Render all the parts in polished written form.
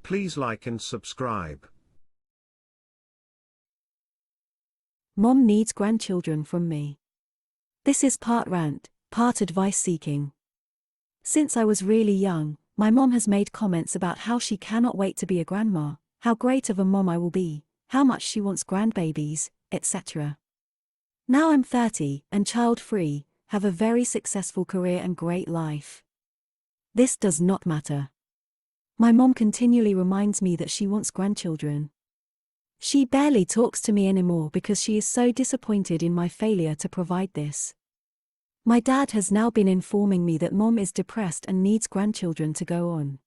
Please like and subscribe. Mom needs grandchildren from me. This is part rant, part advice seeking. Since I was really young, my mom has made comments about how she cannot wait to be a grandma, how great of a mom I will be, how much she wants grandbabies, etc. Now I'm 30 and child-free, have a very successful career and great life. This does not matter. My mom continually reminds me that she wants grandchildren. She barely talks to me anymore because she is so disappointed in my failure to provide this. My dad has now been informing me that mom is depressed and needs grandchildren to go on.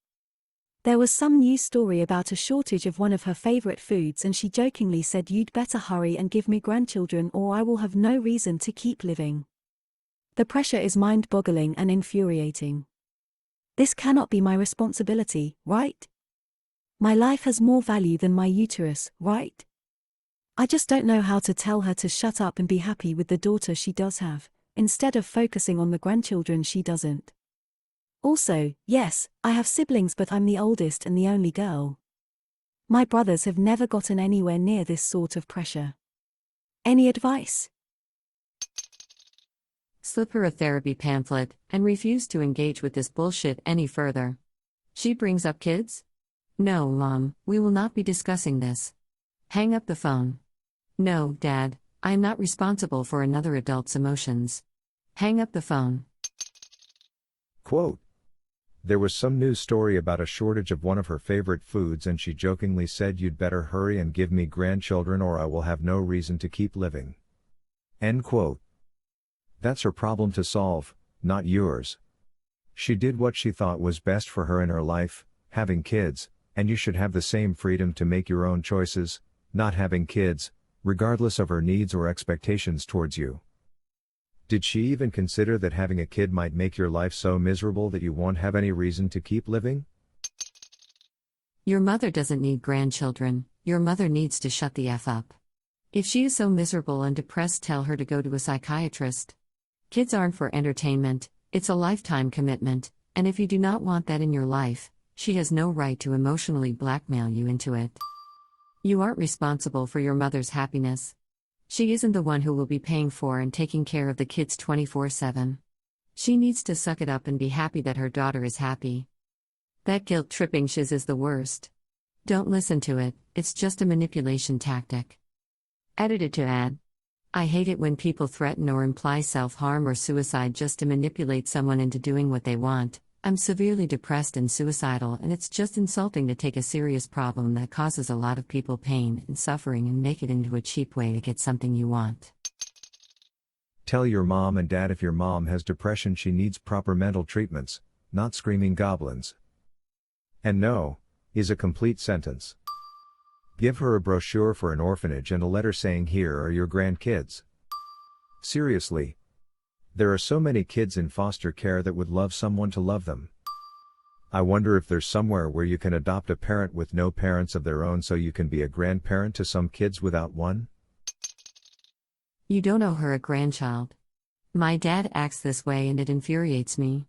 There was some news story about a shortage of one of her favorite foods and she jokingly said, "You'd better hurry and give me grandchildren or I will have no reason to keep living." The pressure is mind-boggling and infuriating. This cannot be my responsibility, right? My life has more value than my uterus, right? I just don't know how to tell her to shut up and be happy with the daughter she does have, instead of focusing on the grandchildren she doesn't. Also, yes, I have siblings but I'm the oldest and the only girl. My brothers have never gotten anywhere near this sort of pressure. Any advice? Slip her a therapy pamphlet, and refuse to engage with this bullshit any further. She brings up kids? No, Mom, we will not be discussing this. Hang up the phone. No, Dad, I am not responsible for another adult's emotions. Hang up the phone. Quote. There was some news story about a shortage of one of her favorite foods and she jokingly said, "You'd better hurry and give me grandchildren or I will have no reason to keep living." End quote. That's her problem to solve, not yours. She did what she thought was best for her in her life, having kids, and you should have the same freedom to make your own choices, not having kids, regardless of her needs or expectations towards you. Did she even consider that having a kid might make your life so miserable that you won't have any reason to keep living? Your mother doesn't need grandchildren, your mother needs to shut the F up. If she is so miserable and depressed, tell her to go to a psychiatrist. Kids aren't for entertainment, it's a lifetime commitment, and if you do not want that in your life, she has no right to emotionally blackmail you into it. You aren't responsible for your mother's happiness. She isn't the one who will be paying for and taking care of the kids 24/7. She needs to suck it up and be happy that her daughter is happy. That guilt-tripping shiz is the worst. Don't listen to it, it's just a manipulation tactic. Edited to add. I hate it when people threaten or imply self-harm or suicide just to manipulate someone into doing what they want. I'm severely depressed and suicidal, and it's just insulting to take a serious problem that causes a lot of people pain and suffering and make it into a cheap way to get something you want. Tell your mom and dad if your mom has depression she needs proper mental treatments, not screaming goblins. And no, is a complete sentence. Give her a brochure for an orphanage and a letter saying, "Here are your grandkids." Seriously. There are so many kids in foster care that would love someone to love them. I wonder if there's somewhere where you can adopt a parent with no parents of their own so you can be a grandparent to some kids without one? You don't owe her a grandchild. My dad acts this way and it infuriates me.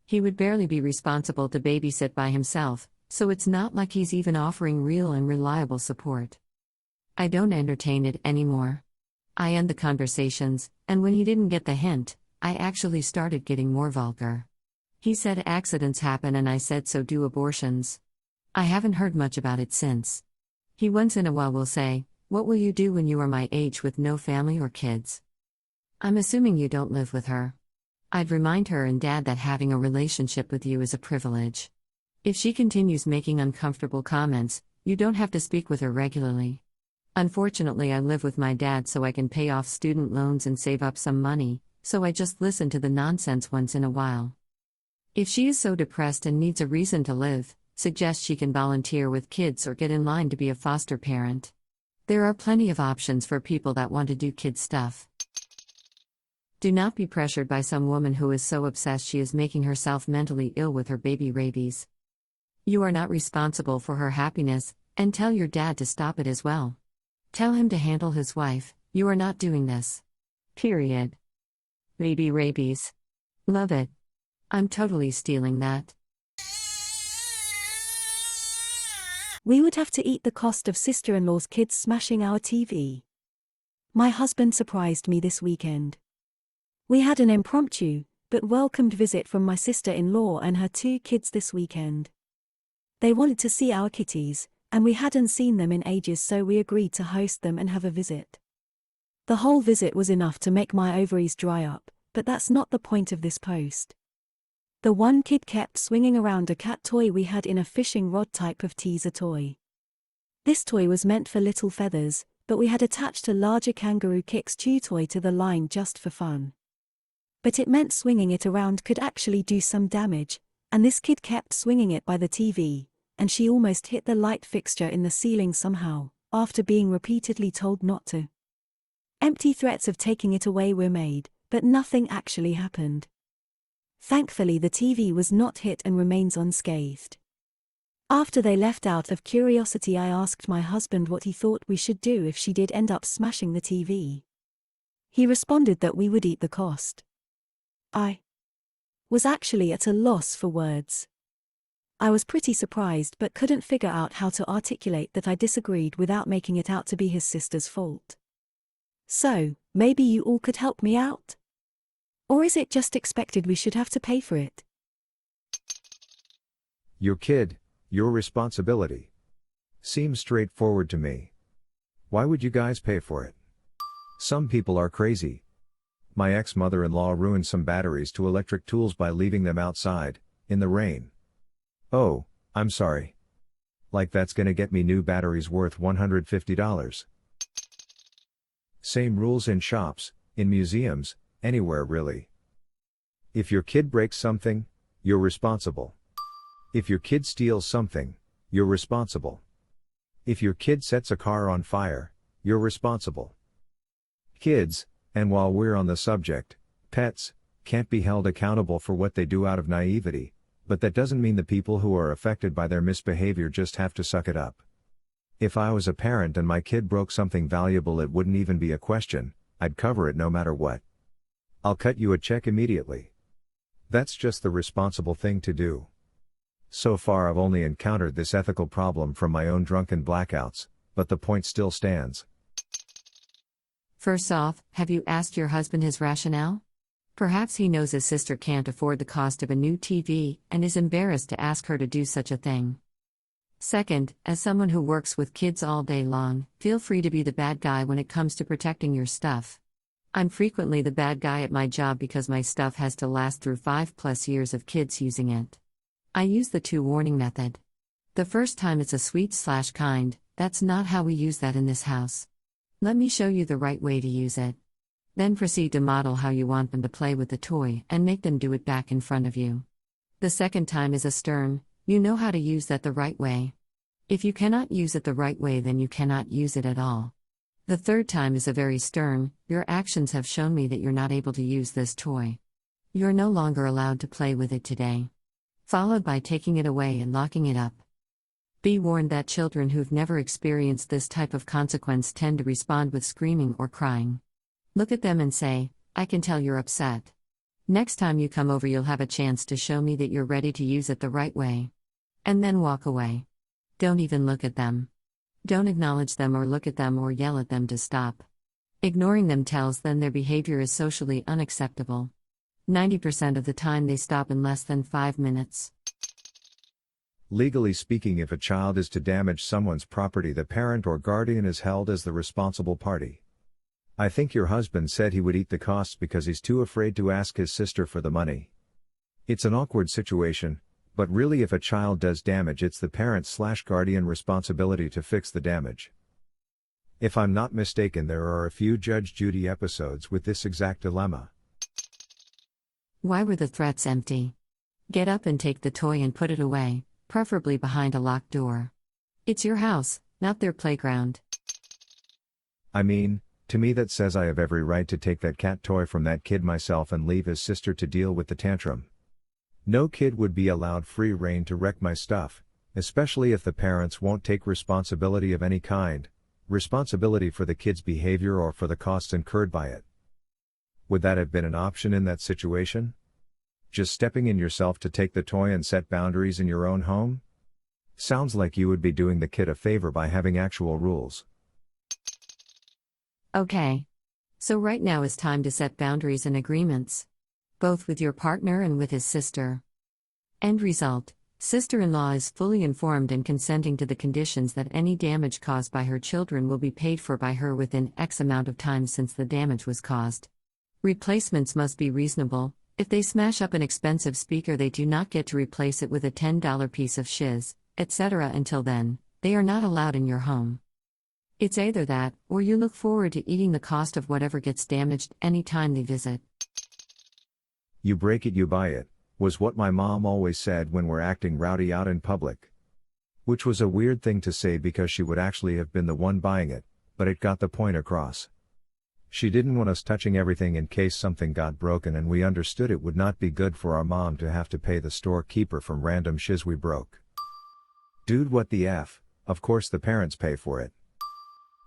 He would barely be responsible to babysit by himself, so it's not like he's even offering real and reliable support. I don't entertain it anymore. I end the conversations, and when he didn't get the hint, I actually started getting more vulgar. He said accidents happen and I said so do abortions. I haven't heard much about it since. He once in a while will say, "What will you do when you are my age with no family or kids?" I'm assuming you don't live with her. I'd remind her and Dad that having a relationship with you is a privilege. If she continues making uncomfortable comments, you don't have to speak with her regularly. Unfortunately, I live with my dad so I can pay off student loans and save up some money, so I just listen to the nonsense once in a while. If she is so depressed and needs a reason to live, suggest she can volunteer with kids or get in line to be a foster parent. There are plenty of options for people that want to do kid stuff. Do not be pressured by some woman who is so obsessed she is making herself mentally ill with her baby rabies. You are not responsible for her happiness, and tell your dad to stop it as well. Tell him to handle his wife, you are not doing this. Period. Baby rabies. Love it. I'm totally stealing that. We would have to eat the cost of sister-in-law's kids smashing our TV. My husband surprised me this weekend. We had an impromptu, but welcomed visit from my sister-in-law and her 2 kids this weekend. They wanted to see our kitties, and we hadn't seen them in ages, so we agreed to host them and have a visit. The whole visit was enough to make my ovaries dry up, but that's not the point of this post. The one kid kept swinging around a cat toy we had in a fishing rod type of teaser toy. This toy was meant for little feathers, but we had attached a larger kangaroo kicks chew toy to the line just for fun. But it meant swinging it around could actually do some damage, and this kid kept swinging it by the TV, and she almost hit the light fixture in the ceiling somehow, after being repeatedly told not to. Empty threats of taking it away were made, but nothing actually happened. Thankfully, the TV was not hit and remains unscathed. After they left, out of curiosity, I asked my husband what he thought we should do if she did end up smashing the TV. He responded that we would eat the cost. I was actually at a loss for words. I was pretty surprised but couldn't figure out how to articulate that I disagreed without making it out to be his sister's fault. So, maybe you all could help me out? Or is it just expected we should have to pay for it? Your kid, your responsibility. Seems straightforward to me. Why would you guys pay for it? Some people are crazy. My ex-mother-in-law ruined some batteries to electric tools by leaving them outside, in the rain. Oh, I'm sorry. Like that's gonna get me new batteries worth $150. Same rules in shops, in museums, anywhere really. If your kid breaks something, you're responsible. If your kid steals something, you're responsible. If your kid sets a car on fire, you're responsible. Kids, and while we're on the subject, pets, can't be held accountable for what they do out of naivety, but that doesn't mean the people who are affected by their misbehavior just have to suck it up. If I was a parent and my kid broke something valuable, it wouldn't even be a question, I'd cover it no matter what. I'll cut you a check immediately. That's just the responsible thing to do. So far I've only encountered this ethical problem from my own drunken blackouts, but the point still stands. First off, have you asked your husband his rationale? Perhaps he knows his sister can't afford the cost of a new TV and is embarrassed to ask her to do such a thing. Second, as someone who works with kids all day long, feel free to be the bad guy when it comes to protecting your stuff. I'm frequently the bad guy at my job because my stuff has to last through 5+ years of kids using it. I use the 2-warning method. The first time it's a sweet/kind, that's not how we use that in this house. Let me show you the right way to use it. Then proceed to model how you want them to play with the toy and make them do it back in front of you. The second time is a stern, you know how to use that the right way. If you cannot use it the right way, then you cannot use it at all. The third time is a very stern, your actions have shown me that you're not able to use this toy. You're no longer allowed to play with it today. Followed by taking it away and locking it up. Be warned that children who've never experienced this type of consequence tend to respond with screaming or crying. Look at them and say, I can tell you're upset. Next time you come over, you'll have a chance to show me that you're ready to use it the right way. And then walk away. Don't even look at them. Don't acknowledge them or look at them or yell at them to stop. Ignoring them tells them their behavior is socially unacceptable. 90% of the time they stop in less than 5 minutes. Legally speaking, if a child is to damage someone's property, the parent or guardian is held as the responsible party. I think your husband said he would eat the costs because he's too afraid to ask his sister for the money. It's an awkward situation, but really if a child does damage, it's the parent/guardian responsibility to fix the damage. If I'm not mistaken, there are a few Judge Judy episodes with this exact dilemma. Why were the threats empty? Get up and take the toy and put it away, preferably behind a locked door. It's your house, not their playground. I mean, to me that says I have every right to take that cat toy from that kid myself and leave his sister to deal with the tantrum. No kid would be allowed free rein to wreck my stuff, especially if the parents won't take responsibility of any kind, responsibility for the kid's behavior or for the costs incurred by it. Would that have been an option in that situation? Just stepping in yourself to take the toy and set boundaries in your own home? Sounds like you would be doing the kid a favor by having actual rules. Okay. So right now is time to set boundaries and agreements, both with your partner and with his sister. End result: sister-in-law is fully informed and consenting to the conditions that any damage caused by her children will be paid for by her within X amount of time since the damage was caused. Replacements must be reasonable. If they smash up an expensive speaker, they do not get to replace it with a $10 piece of shiz, etc. Until then, they are not allowed in your home. It's either that, or you look forward to eating the cost of whatever gets damaged any time they visit. You break it, you buy it, was what my mom always said when we're acting rowdy out in public. Which was a weird thing to say because she would actually have been the one buying it, but it got the point across. She didn't want us touching everything in case something got broken, and we understood it would not be good for our mom to have to pay the storekeeper from random shiz we broke. Dude, what the F? Of course the parents pay for it.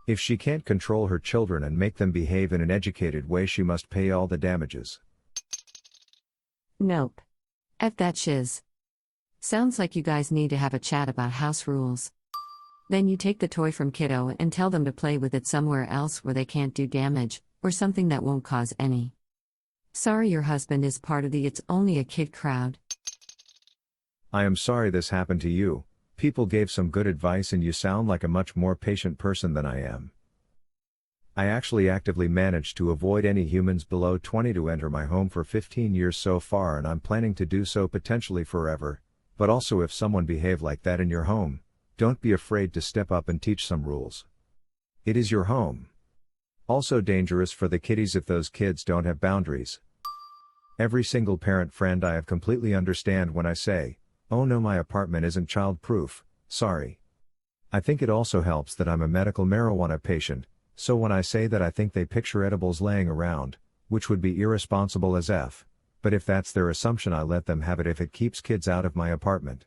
If she can't control her children and make them behave in an educated way, she must pay all the damages. Nope. F that shiz. Sounds like you guys need to have a chat about house rules. Then you take the toy from kiddo and tell them to play with it somewhere else where they can't do damage, or something that won't cause any. Sorry your husband is part of the "it's only a kid" crowd. I am sorry this happened to you. People gave some good advice and you sound like a much more patient person than I am. I actually actively managed to avoid any humans below 20 to enter my home for 15 years so far, and I'm planning to do so potentially forever. But also, if someone behave like that in your home, don't be afraid to step up and teach some rules. It is your home. Also dangerous for the kiddies if those kids don't have boundaries. Every single parent friend I have completely understand when I say, "Oh no, my apartment isn't child-proof, sorry." I think it also helps that I'm a medical marijuana patient, so when I say that, I think they picture edibles laying around, which would be irresponsible as F. But if that's their assumption, I let them have it if it keeps kids out of my apartment.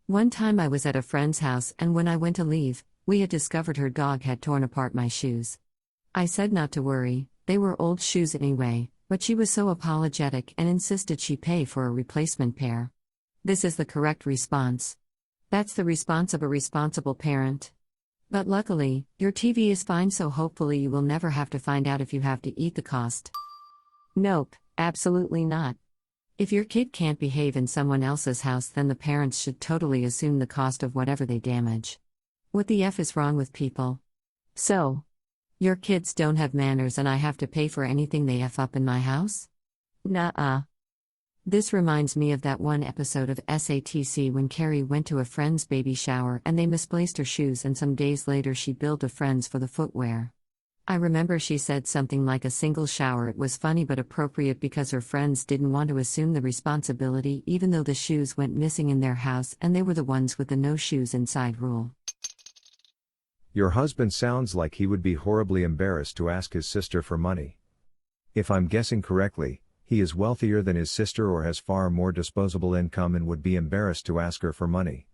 One time I was at a friend's house, and when I went to leave, we had discovered her dog had torn apart my shoes. I said not to worry, they were old shoes anyway, but she was so apologetic and insisted she pay for a replacement pair. This is the correct response. That's the response of a responsible parent. But luckily, your TV is fine, so hopefully you will never have to find out if you have to eat the cost. Nope, absolutely not. If your kid can't behave in someone else's house, then the parents should totally assume the cost of whatever they damage. What the F is wrong with people? So, your kids don't have manners and I have to pay for anything they F up in my house? Nuh-uh. This reminds me of that one episode of SATC when Carrie went to a friend's baby shower and they misplaced her shoes, and some days later she billed a friend's for the footwear. I remember she said something like a single shower. It was funny but appropriate because her friends didn't want to assume the responsibility even though the shoes went missing in their house and they were the ones with the no shoes inside rule. Your husband sounds like he would be horribly embarrassed to ask his sister for money. If I'm guessing correctly, he is wealthier than his sister or has far more disposable income and would be embarrassed to ask her for money.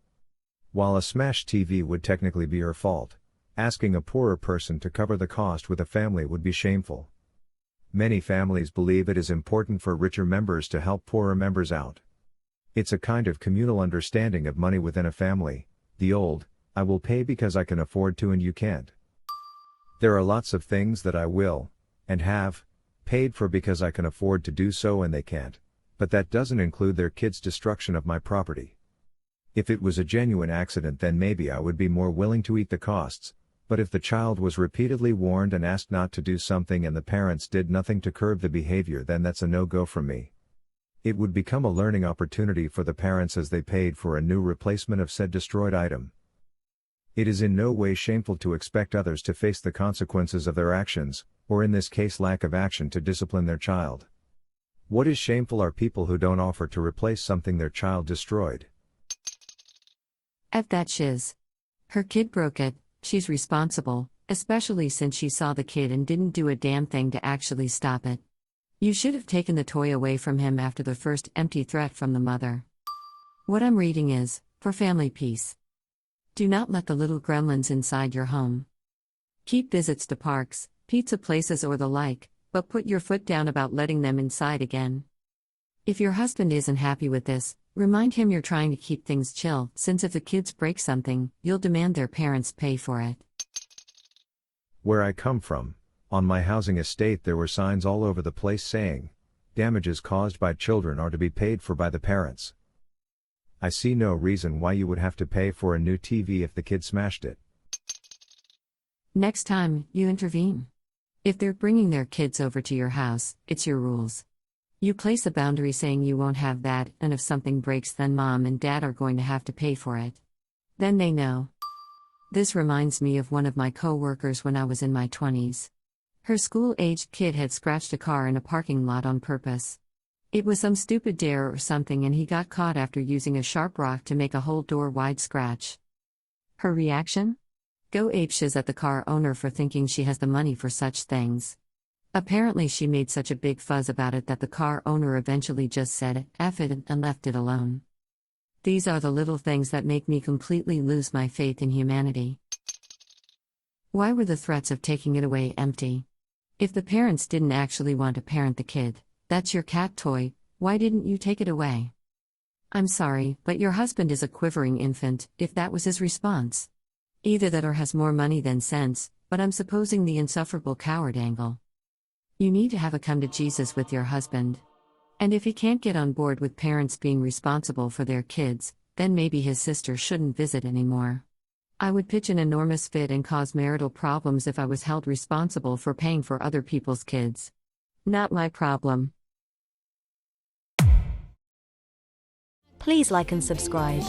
While a smashed TV would technically be her fault, asking a poorer person to cover the cost with a family would be shameful. Many families believe it is important for richer members to help poorer members out. It's a kind of communal understanding of money within a family, the old, "I will pay because I can afford to and you can't." There are lots of things that I will, and have, paid for because I can afford to do so and they can't, but that doesn't include their kids' destruction of my property. If it was a genuine accident, then maybe I would be more willing to eat the costs, but if the child was repeatedly warned and asked not to do something and the parents did nothing to curb the behavior, then that's a no-go from me. It would become a learning opportunity for the parents as they paid for a new replacement of said destroyed item. It is in no way shameful to expect others to face the consequences of their actions, or in this case lack of action to discipline their child. What is shameful are people who don't offer to replace something their child destroyed. F that shiz. Her kid broke it, she's responsible, especially since she saw the kid and didn't do a damn thing to actually stop it. You should have taken the toy away from him after the first empty threat from the mother. What I'm reading is, for family peace. Do not let the little gremlins inside your home. Keep visits to parks, pizza places or the like, but put your foot down about letting them inside again. If your husband isn't happy with this, Remind him you're trying to keep things chill, since if the kids break something, you'll demand their parents pay for it. Where I come from, on my housing estate there were signs all over the place saying, damages caused by children are to be paid for by the parents. I see no reason why you would have to pay for a new TV if the kid smashed it. Next time, you intervene. If they're bringing their kids over to your house, it's your rules. You place a boundary saying you won't have that, and if something breaks, then mom and dad are going to have to pay for it. Then they know. This reminds me of one of my co-workers when I was in my 20s. Her school-aged kid had scratched a car in a parking lot on purpose. It was some stupid dare or something, and he got caught after using a sharp rock to make a whole door-wide scratch. Her reaction? Go apeshiz at the car owner for thinking she has the money for such things. Apparently she made such a big fuzz about it that the car owner eventually just said, "F it," and left it alone. These are the little things that make me completely lose my faith in humanity. Why were the threats of taking it away empty? If the parents didn't actually want to parent the kid, that's your cat toy, why didn't you take it away? I'm sorry, but your husband is a quivering infant, if that was his response. Either that or has more money than sense, but I'm supposing the insufferable coward angle. You need to have a come to Jesus with your husband. And if he can't get on board with parents being responsible for their kids, then maybe his sister shouldn't visit anymore. I would pitch an enormous fit and cause marital problems if I was held responsible for paying for other people's kids. Not my problem. Please like and subscribe.